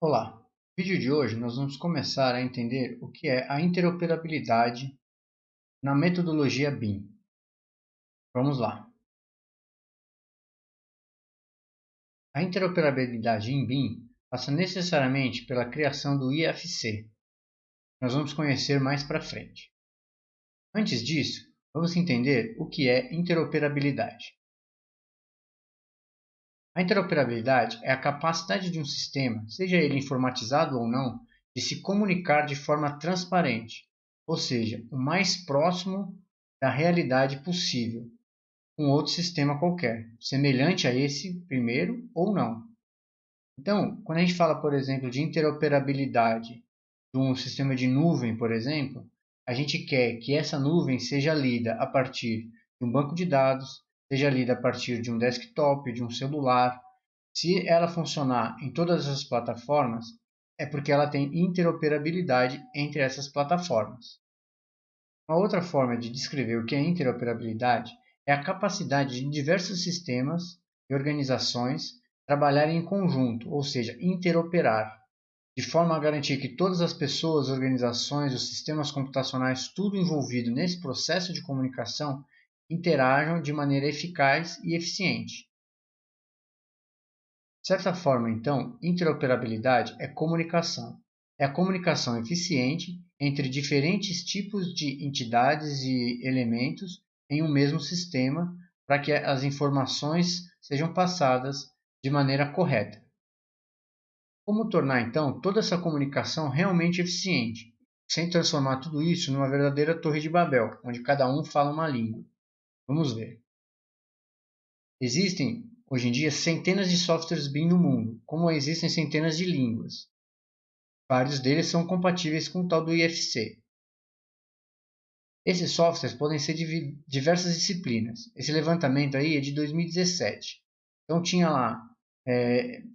Olá! No vídeo de hoje nós vamos começar a entender o que é a interoperabilidade na metodologia BIM. Vamos lá! A interoperabilidade em BIM passa necessariamente pela criação do IFC. Nós vamos conhecer mais para frente. Antes disso, vamos entender o que é interoperabilidade. A interoperabilidade é a capacidade de um sistema, seja ele informatizado ou não, de se comunicar de forma transparente, ou seja, o mais próximo da realidade possível, com outro sistema qualquer, semelhante a esse primeiro ou não. Então, quando a gente fala, por exemplo, de interoperabilidade de um sistema de nuvem, por exemplo, a gente quer que essa nuvem seja lida a partir de um banco de dados, seja lida a partir de um desktop, de um celular. Se ela funcionar em todas as plataformas, é porque ela tem interoperabilidade entre essas plataformas. Uma outra forma de descrever o que é interoperabilidade é a capacidade de diversos sistemas e organizações trabalharem em conjunto, ou seja, interoperar, de forma a garantir que todas as pessoas, organizações, os sistemas computacionais, tudo envolvido nesse processo de comunicação, interajam de maneira eficaz e eficiente. De certa forma, então, interoperabilidade é comunicação. É a comunicação eficiente entre diferentes tipos de entidades e elementos em um mesmo sistema para que as informações sejam passadas de maneira correta. Como tornar, então, toda essa comunicação realmente eficiente, sem transformar tudo isso numa verdadeira Torre de Babel, onde cada um fala uma língua? Vamos ver. Existem, hoje em dia, centenas de softwares BIM no mundo, como existem centenas de línguas. Vários deles são compatíveis com o tal do IFC. Esses softwares podem ser de diversas disciplinas. Esse levantamento aí é de 2017. Então tinha lá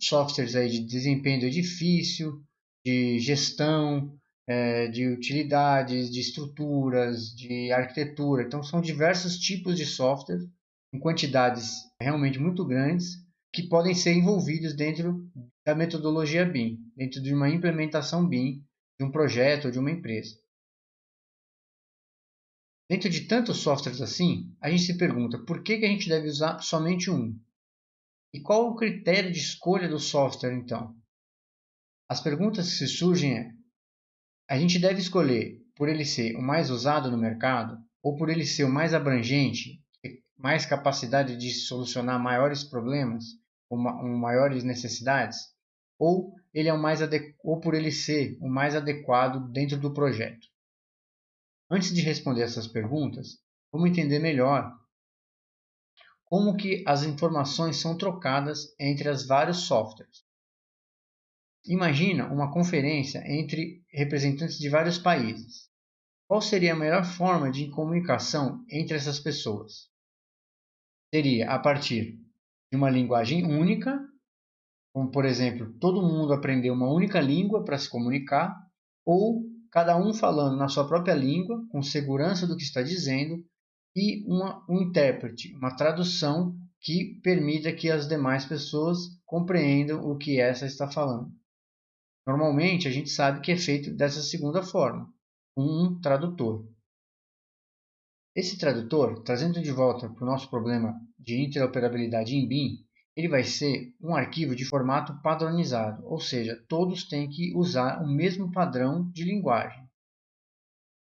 softwares aí de desempenho do edifício, de gestão, de utilidades, de estruturas, de arquitetura. Então são diversos tipos de software em quantidades realmente muito grandes que podem ser envolvidos dentro da metodologia BIM, dentro de uma implementação BIM de um projeto ou de uma empresa. Dentro de tantos softwares assim, a gente se pergunta por que a gente deve usar somente um? E qual o critério de escolha do software, então? As perguntas que se surgem é: a gente deve escolher por ele ser o mais usado no mercado ou por ele ser o mais abrangente, mais capacidade de solucionar maiores problemas ou maiores necessidades? Ou ele é ou por ele ser o mais adequado dentro do projeto? Antes de responder essas perguntas, vamos entender melhor como que as informações são trocadas entre os vários softwares. Imagina uma conferência entre representantes de vários países. Qual seria a melhor forma de comunicação entre essas pessoas? Seria a partir de uma linguagem única, como por exemplo, todo mundo aprender uma única língua para se comunicar, ou cada um falando na sua própria língua, com segurança do que está dizendo, e um intérprete, uma tradução que permita que as demais pessoas compreendam o que essa está falando. Normalmente, a gente sabe que é feito dessa segunda forma, com um tradutor. Esse tradutor, trazendo de volta para o nosso problema de interoperabilidade em BIM, ele vai ser um arquivo de formato padronizado, ou seja, todos têm que usar o mesmo padrão de linguagem.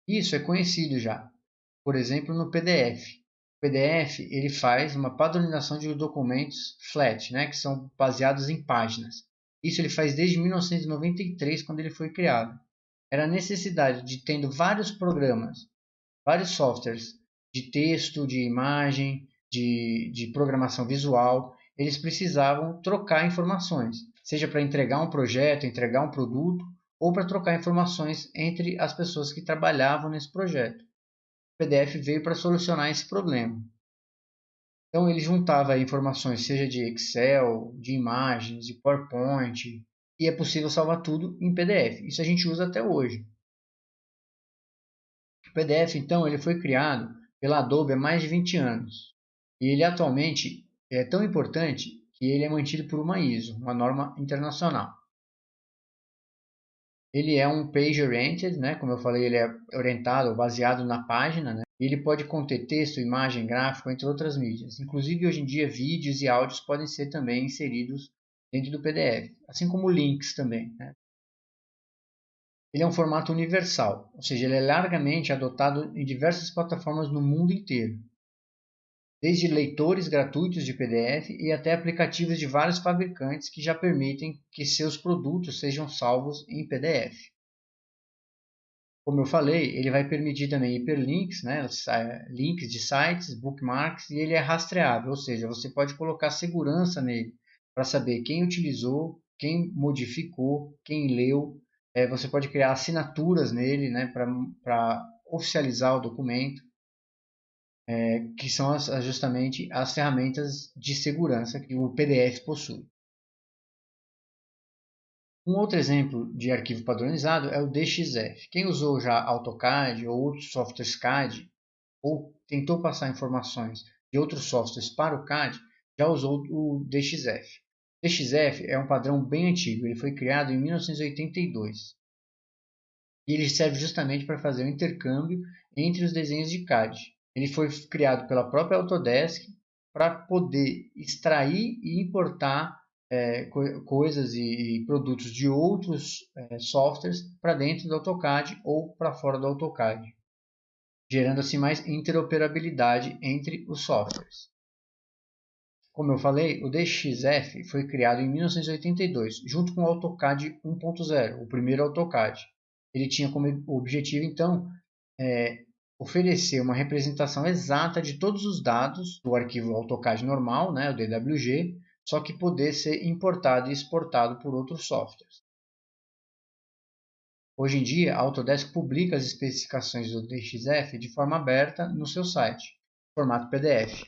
Isso é conhecido já, por exemplo, no PDF. O PDF ele faz uma padronização de documentos flat, né, que são baseados em páginas. Isso ele faz desde 1993, quando ele foi criado. Era a necessidade de, tendo vários programas, vários softwares de texto, de imagem, de programação visual, eles precisavam trocar informações, seja para entregar um projeto, entregar um produto, ou para trocar informações entre as pessoas que trabalhavam nesse projeto. O PDF veio para solucionar esse problema. Então ele juntava informações, seja de Excel, de imagens, de PowerPoint, e é possível salvar tudo em PDF. Isso a gente usa até hoje. O PDF, então, ele foi criado pela Adobe há mais de 20 anos. E ele atualmente é tão importante que ele é mantido por uma ISO, uma norma internacional. Ele é um page-oriented, né? Como eu falei, ele é orientado ou baseado na página, né? E ele pode conter texto, imagem, gráfico, entre outras mídias. Inclusive, hoje em dia, vídeos e áudios podem ser também inseridos dentro do PDF, assim como links também, né? Ele é um formato universal, ou seja, ele é largamente adotado em diversas plataformas no mundo inteiro, desde leitores gratuitos de PDF e até aplicativos de vários fabricantes que já permitem que seus produtos sejam salvos em PDF. Como eu falei, ele vai permitir também hiperlinks, né, links de sites, bookmarks, e ele é rastreável, ou seja, você pode colocar segurança nele para saber quem utilizou, quem modificou, quem leu. Você pode criar assinaturas nele, né, para oficializar o documento, que são justamente as ferramentas de segurança que o PDF possui. Um outro exemplo de arquivo padronizado é o DXF. Quem usou já AutoCAD ou outros softwares CAD ou tentou passar informações de outros softwares para o CAD já usou o DXF. O DXF é um padrão bem antigo, ele foi criado em 1982 e ele serve justamente para fazer o intercâmbio entre os desenhos de CAD. Ele foi criado pela própria Autodesk para poder extrair e importar coisas e produtos de outros softwares para dentro do AutoCAD ou para fora do AutoCAD, gerando assim mais interoperabilidade entre os softwares. Como eu falei, o DXF foi criado em 1982, junto com o AutoCAD 1.0, o primeiro AutoCAD. Ele tinha como objetivo, então, oferecer uma representação exata de todos os dados do arquivo AutoCAD normal, né, o DWG, só que poder ser importado e exportado por outros softwares. Hoje em dia, a Autodesk publica as especificações do DXF de forma aberta no seu site, formato PDF.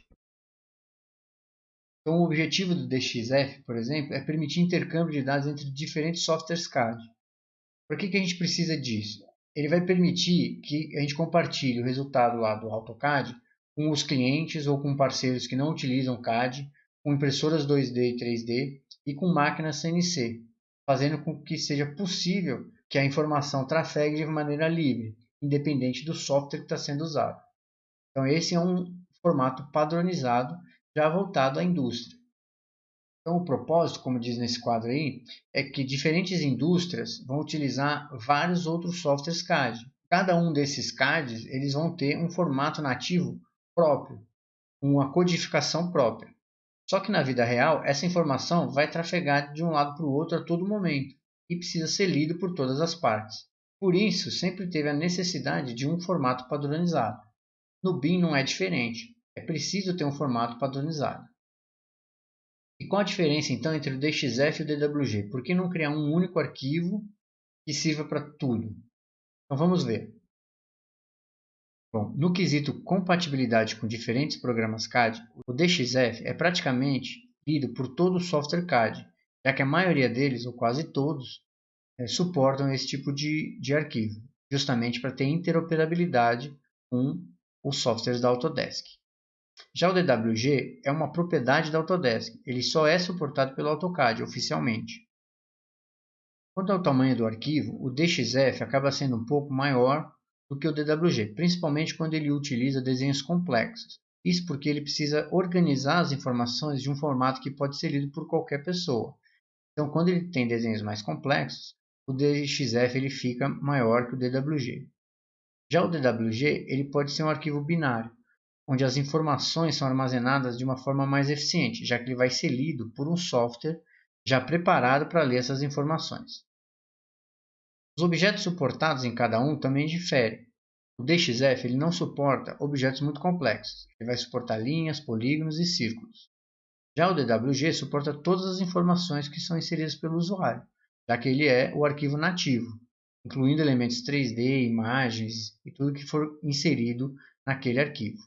Então, o objetivo do DXF, por exemplo, é permitir intercâmbio de dados entre diferentes softwares CAD. Por que a gente precisa disso? Ele vai permitir que a gente compartilhe o resultado lá do AutoCAD com os clientes ou com parceiros que não utilizam CAD, com impressoras 2D e 3D e com máquinas CNC, fazendo com que seja possível que a informação trafegue de maneira livre, independente do software que está sendo usado. Então, esse é um formato padronizado já voltado à indústria. Então, o propósito, como diz nesse quadro aí, é que diferentes indústrias vão utilizar vários outros softwares CAD. Cada um desses CADs, eles vão ter um formato nativo próprio, uma codificação própria. Só que na vida real, essa informação vai trafegar de um lado para o outro a todo momento e precisa ser lido por todas as partes. Por isso, sempre teve a necessidade de um formato padronizado. No BIM não é diferente. É preciso ter um formato padronizado. E qual a diferença então entre o DXF e o DWG? Por que não criar um único arquivo que sirva para tudo? Então vamos ver. Bom, no quesito compatibilidade com diferentes programas CAD, o DXF é praticamente lido por todo o software CAD, já que a maioria deles, ou quase todos, suportam esse tipo de arquivo, justamente para ter interoperabilidade com os softwares da Autodesk. Já o DWG é uma propriedade da Autodesk, ele só é suportado pelo AutoCAD oficialmente. Quanto ao tamanho do arquivo, o DXF acaba sendo um pouco maior do que o DWG, principalmente quando ele utiliza desenhos complexos. Isso porque ele precisa organizar as informações de um formato que pode ser lido por qualquer pessoa. Então, quando ele tem desenhos mais complexos, o DXF ele fica maior que o DWG. Já o DWG ele pode ser um arquivo binário, onde as informações são armazenadas de uma forma mais eficiente, já que ele vai ser lido por um software já preparado para ler essas informações. Os objetos suportados em cada um também diferem. O DXF ele não suporta objetos muito complexos, ele vai suportar linhas, polígonos e círculos. Já o DWG suporta todas as informações que são inseridas pelo usuário, já que ele é o arquivo nativo, incluindo elementos 3D, imagens e tudo que for inserido naquele arquivo.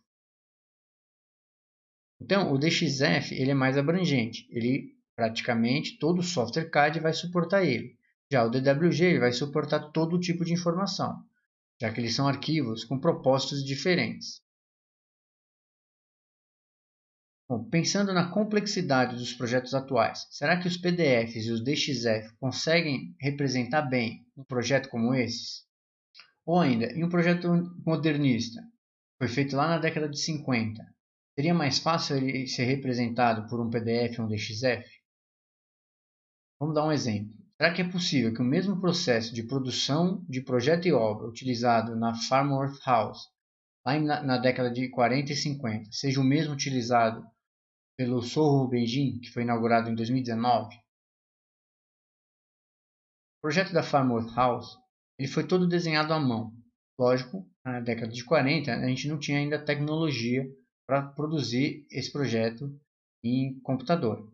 Então, o DXF ele é mais abrangente, ele praticamente todo software CAD vai suportar ele. Já o DWG ele vai suportar todo tipo de informação, já que eles são arquivos com propósitos diferentes. Bom, pensando na complexidade dos projetos atuais, será que os PDFs e os DXF conseguem representar bem um projeto como esses? Ou ainda, em um projeto modernista, foi feito lá na década de 50, seria mais fácil ele ser representado por um PDF ou um DXF? Vamos dar um exemplo. Será que é possível que o mesmo processo de produção de projeto e obra utilizado na Farnworth House, lá na década de 40 e 50, seja o mesmo utilizado pelo Soho Beijing, que foi inaugurado em 2019? O projeto da Farnworth House ele foi todo desenhado à mão. Lógico, na década de 40 a gente não tinha ainda tecnologia para produzir esse projeto em computador.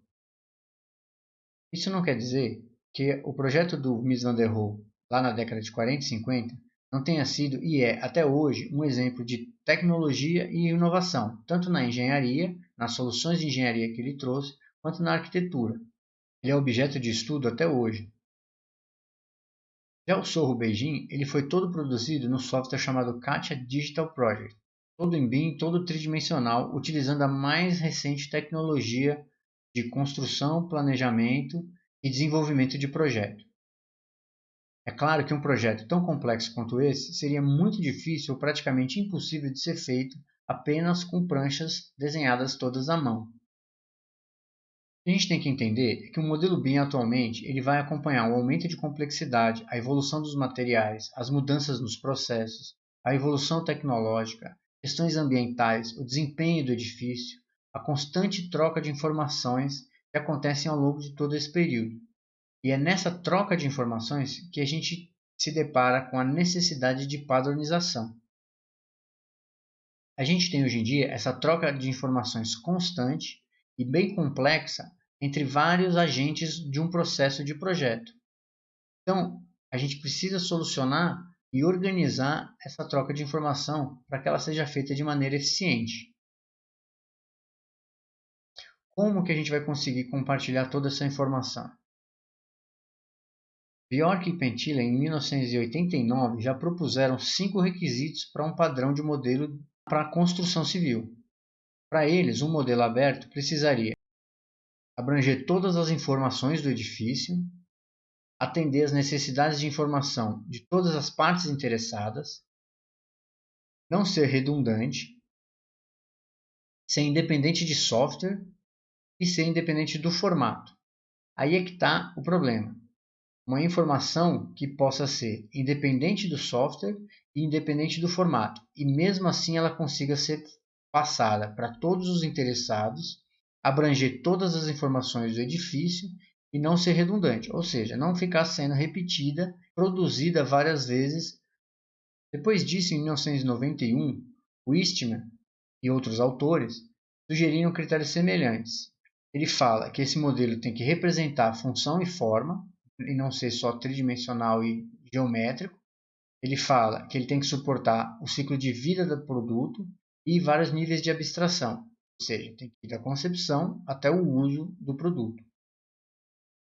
Isso não quer dizer que o projeto do Mies van der Rohe, lá na década de 40 e 50, não tenha sido e é até hoje um exemplo de tecnologia e inovação, tanto na engenharia, nas soluções de engenharia que ele trouxe, quanto na arquitetura. Ele é objeto de estudo até hoje. Já o Soho Beijing, ele foi todo produzido no software chamado Katia Digital Project, todo em BIM, todo tridimensional, utilizando a mais recente tecnologia de construção, planejamento e desenvolvimento de projeto. É claro que um projeto tão complexo quanto esse seria muito difícil ou praticamente impossível de ser feito apenas com pranchas desenhadas todas à mão. O que a gente tem que entender é que o modelo BIM atualmente ele vai acompanhar o aumento de complexidade, a evolução dos materiais, as mudanças nos processos, a evolução tecnológica, questões ambientais, o desempenho do edifício, a constante troca de informações que acontecem ao longo de todo esse período. E é nessa troca de informações que a gente se depara com a necessidade de padronização. A gente tem hoje em dia essa troca de informações constante e bem complexa entre vários agentes de um processo de projeto. Então, a gente precisa solucionar e organizar essa troca de informação para que ela seja feita de maneira eficiente. Como que a gente vai conseguir compartilhar toda essa informação? Bjork e Pentila, em 1989, já propuseram 5 requisitos para um padrão de modelo para a construção civil. Para eles, um modelo aberto precisaria abranger todas as informações do edifício, atender às necessidades de informação de todas as partes interessadas, não ser redundante, ser independente de software e ser independente do formato. Aí é que está o problema. Uma informação que possa ser independente do software e independente do formato, e mesmo assim ela consiga ser passada para todos os interessados, abranger todas as informações do edifício e não ser redundante, ou seja, não ficar sendo repetida, produzida várias vezes. Depois disso, em 1991, o Eastman e outros autores sugeriram critérios semelhantes. Ele fala que esse modelo tem que representar função e forma, e não ser só tridimensional e geométrico. Ele fala que ele tem que suportar o ciclo de vida do produto e vários níveis de abstração, ou seja, tem que ir da concepção até o uso do produto.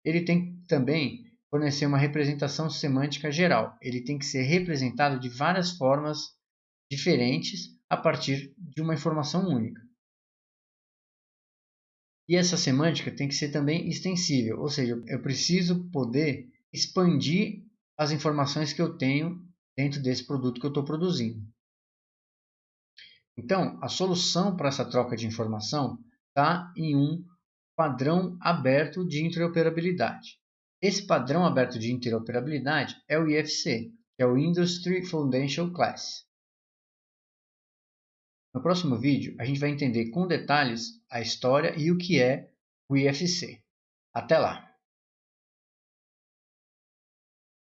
Ele tem que também fornecer uma representação semântica geral. Ele tem que ser representado de várias formas diferentes a partir de uma informação única. E essa semântica tem que ser também extensível, ou seja, eu preciso poder expandir as informações que eu tenho dentro desse produto que eu estou produzindo. Então, a solução para essa troca de informação está em um padrão aberto de interoperabilidade. Esse padrão aberto de interoperabilidade é o IFC, que é o Industry Foundation Class. No próximo vídeo, a gente vai entender com detalhes a história e o que é o IFC. Até lá!